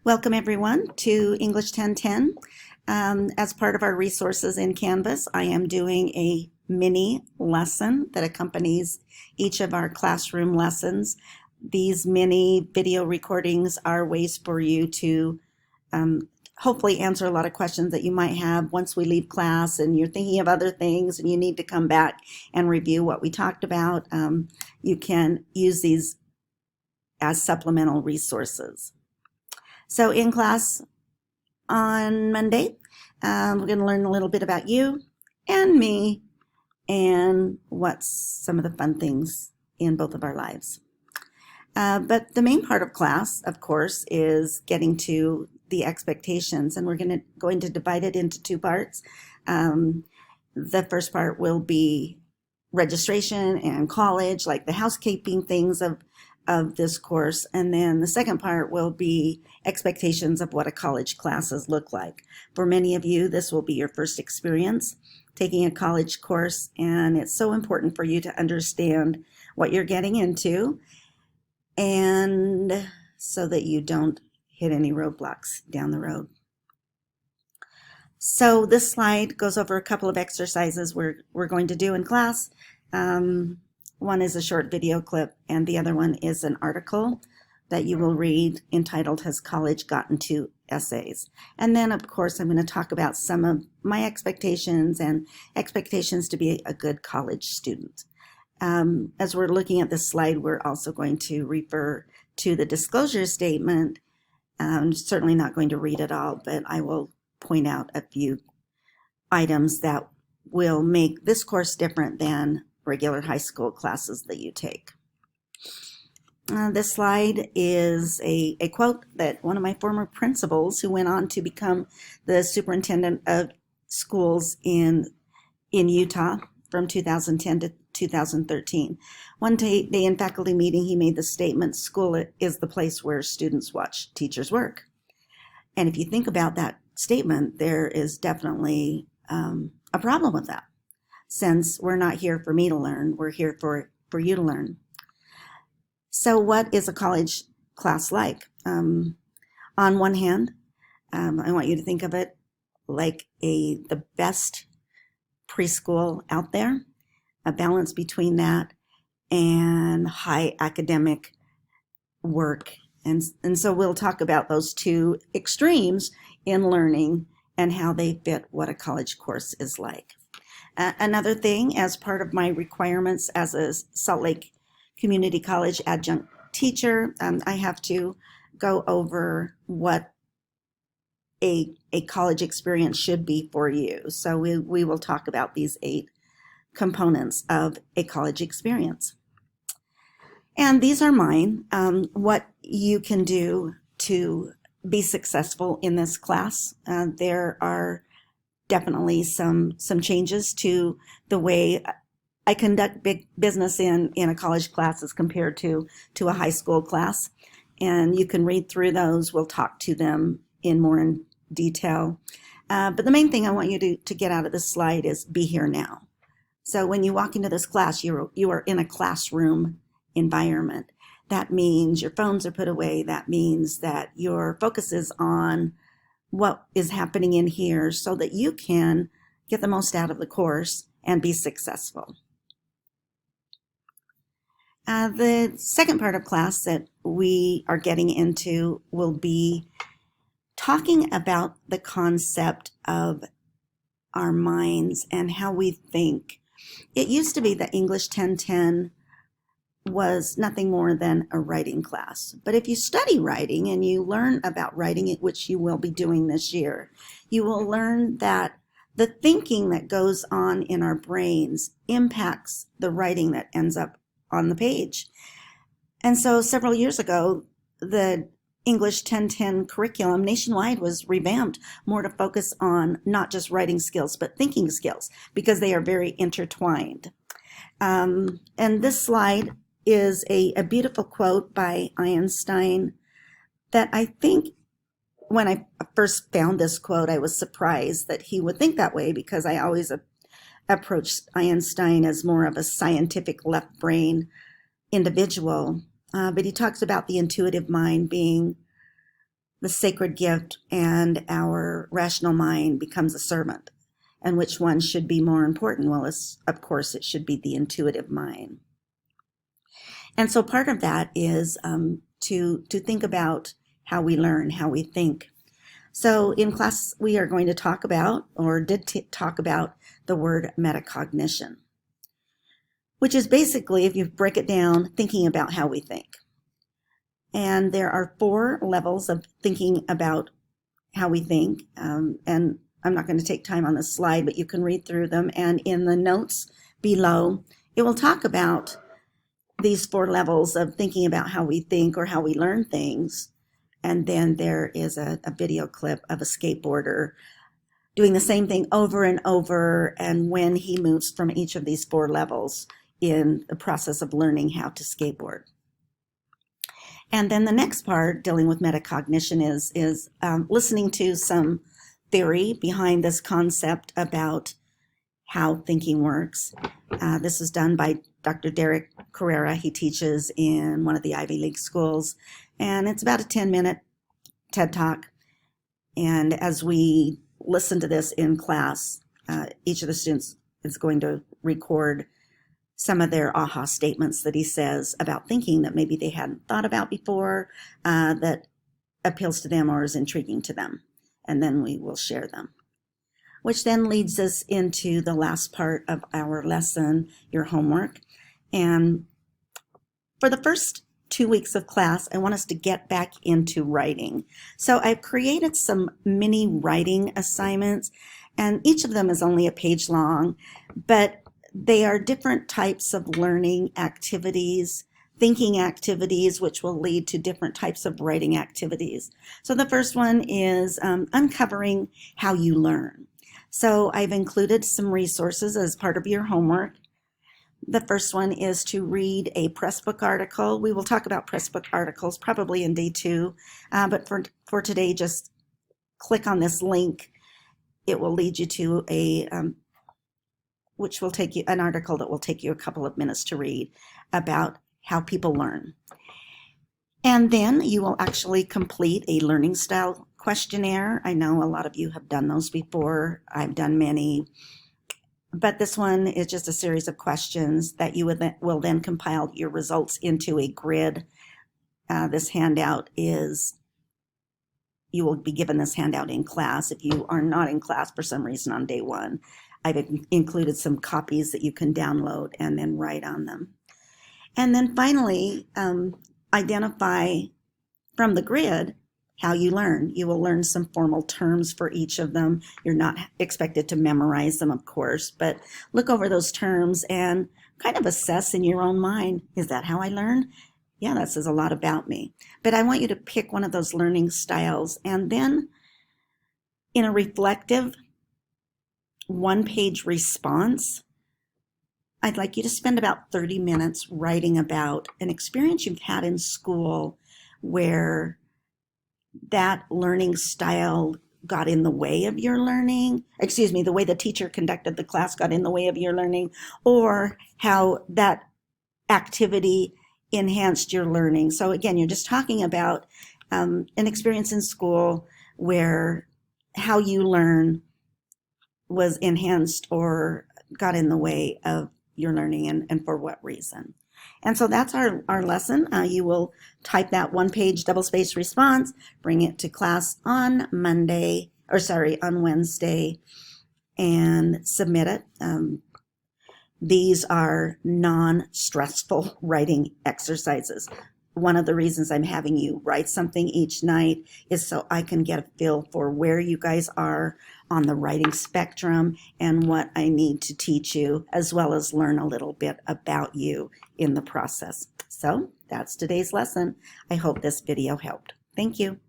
Welcome everyone to English 1010. As part of our resources in Canvas, I am doing a mini lesson that accompanies each of our classroom lessons. These mini video recordings are ways for you to hopefully answer a lot of questions that you might have once we leave class and you're thinking of other things and you need to come back and review what we talked about. You can use these as supplemental resources. So in class on Monday, we're going to learn a little bit about you and me and what's some of the fun things in both of our lives. But the main part of class, of course, is getting to the expectations, and we're going to divide it into two parts. The first part will be registration and college, like the housekeeping things of this course, and then the second part will be expectations of what a college classes look like. For many of you, this will be your first experience taking a college course, and it's so important for you to understand what you're getting into and so that you don't hit any roadblocks down the road. So this slide goes over a couple of exercises we're going to do in class. One is a short video clip, and the other one is an article that you will read entitled, "Has College Gotten to Essays?" And then, of course, I'm going to talk about some of my expectations and expectations to be a good college student. As we're looking at this slide, we're also going to refer to the disclosure statement. I'm certainly not going to read it all, but I will point out a few items that will make this course different than regular high school classes that you take. This slide is a quote that one of my former principals, who went on to become the superintendent of schools in Utah from 2010 to 2013. One day in faculty meeting, he made the statement, "School is the place where students watch teachers work." And if you think about that statement, there is definitely a problem with that. Since we're not here for me to learn, we're here for you to learn. So what is a college class like? On one hand, I want you to think of it like the best preschool out there, a balance between that and high academic work. And so we'll talk about those two extremes in learning and how they fit what a college course is like. Another thing, as part of my requirements as a Salt Lake Community College adjunct teacher, I have to go over what a college experience should be for you. So we will talk about these 8 components of a college experience. And these are mine, what you can do to be successful in this class. There are definitely some changes to the way I conduct big business in a college class as compared to a high school class. And you can read through those. We'll talk to them in detail. But the main thing I want you to get out of this slide is be here now. So when you walk into this class, you are in a classroom environment. That means your phones are put away. That means that your focus is on what is happening in here so that you can get the most out of the course and be successful. The second part of class that we are getting into will be talking about the concept of our minds and how we think. It used to be that English 1010 was nothing more than a writing class. But if you study writing and you learn about writing, which you will be doing this year, you will learn that the thinking that goes on in our brains impacts the writing that ends up on the page. And so several years ago, the English 1010 curriculum nationwide was revamped more to focus on not just writing skills, but thinking skills, because they are very intertwined. And this slide is a beautiful quote by Einstein that I think when I first found this quote, I was surprised that he would think that way, because I always approached Einstein as more of a scientific left brain individual. But he talks about the intuitive mind being the sacred gift and our rational mind becomes a servant. And which one should be more important? Well, of course, it should be the intuitive mind. And so part of that is to think about how we learn, how we think. So in class, we are going to talk about, or did talk about, the word metacognition, which is basically, if you break it down, thinking about how we think. And there are 4 levels of thinking about how we think. And I'm not going to take time on this slide, but you can read through them. And in the notes below, it will talk about these 4 levels of thinking about how we think or how we learn things. And then there is a video clip of a skateboarder doing the same thing over and over, and when he moves from each of these 4 levels in the process of learning how to skateboard. And then the next part, dealing with metacognition, is listening to some theory behind this concept about how thinking works. This is done by Dr. Derek Carrera. He teaches in one of the Ivy League schools, and it's about a 10-minute TED Talk. And as we listen to this in class, each of the students is going to record some of their aha statements that he says about thinking that maybe they hadn't thought about before, that appeals to them or is intriguing to them. And then we will share them. Which then leads us into the last part of our lesson, your homework. And for the first 2 weeks of class, I want us to get back into writing. So I've created some mini writing assignments, and each of them is only a page long, but they are different types of learning activities, thinking activities, which will lead to different types of writing activities. So the first one is uncovering how you learn. So I've included some resources as part of your homework. The first one is to read a Pressbook article. We will talk about Pressbook articles probably in day 2, but for today, just click on this link. It will lead you to which will take you an article that will take you a couple of minutes to read about how people learn. And then you will actually complete a learning style questionnaire. I know a lot of you have done those before. I've done many. But this one is just a series of questions that you will then compile your results into a grid. This handout is, you will be given this handout in class. If you are not in class for some reason on day 1, I've included some copies that you can download and then write on them. And then finally, identify from the grid how you learn. You will learn some formal terms for each of them. You're not expected to memorize them, of course, but look over those terms and kind of assess in your own mind, is that how I learn? Yeah, that says a lot about me. But I want you to pick one of those learning styles, and then in a reflective 1-page response, I'd like you to spend about 30 minutes writing about an experience you've had in school where that learning style got in the way of your learning, the way the teacher conducted the class got in the way of your learning, or how that activity enhanced your learning. So again, you're just talking about an experience in school where how you learn was enhanced or got in the way of your learning, and for what reason. And so that's our lesson. You will type that 1-page double-spaced response, bring it to class on Wednesday, and submit it. These are non-stressful writing exercises. One of the reasons I'm having you write something each night is so I can get a feel for where you guys are on the writing spectrum and what I need to teach you, as well as learn a little bit about you in the process. So that's today's lesson. I hope this video helped. Thank you.